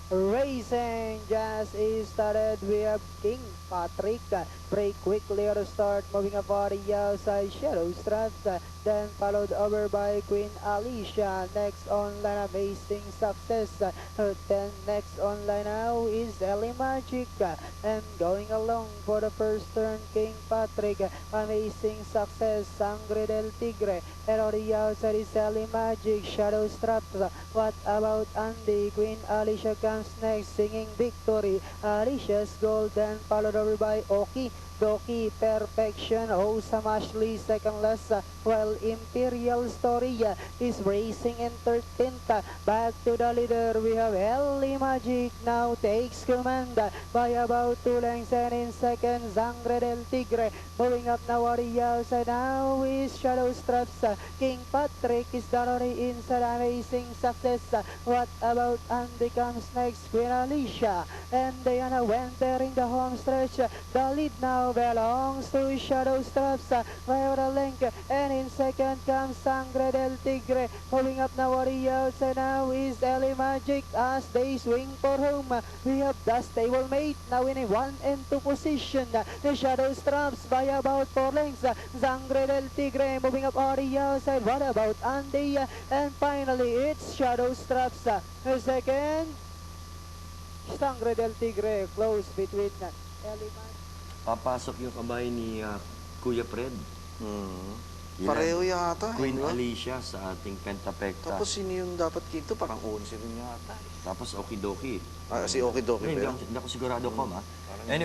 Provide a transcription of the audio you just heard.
Racing just started. We have King Patrick. Break quickly on the start, moving up on the outside. Shadow Straps. Then followed over by Queen Alicia. Next on line, Amazing Success. Then next on line now is Ellie Magic. And going along for the first turn, King Patrick. Amazing Success. Sangre del Tigre. And on the outside is Ellie Magic. Shadow Straps. What about Andy? Queen Alicia comes next, singing victory. Alicia's gold, then followed over by Oki. Doki Perfection, Osam Ashley second last, while Imperial Story is racing in 13th. Back to the leader, we have Ellie Magic now takes command by about 2 lengths, and in second, Sangre del Tigre. Moving up now on the outside now is Shadow Straps. King Patrick is down on the inside, Amazing Success. What about Andy comes next, Queen Alicia, and Diana went there in the home stretch. The lead now belongs to Shadow Straps by a length, and in second comes Sangre del Tigre. Moving up now on the outside now is Ellie Magic as they swing for home. We have the stablemate now in a 1 and 2 position. The Shadow Straps by about 4 lengths. Sangre del Tigre moving up on the outside. What about Andy? And finally it's Shadow Straps. Second, Sangre del Tigre close between Ellie Magic. Papasok yung kamay ni Kuya Fred. Yun Pareho ang yata. Queen di ba? Alicia sa ating Pentapecta. Tapos sino yung dapat kito? Parang 11 rin yata. Tapos Okidoki. Si Okidoki ba Hindi yun? ako sigurado, Kom, ha?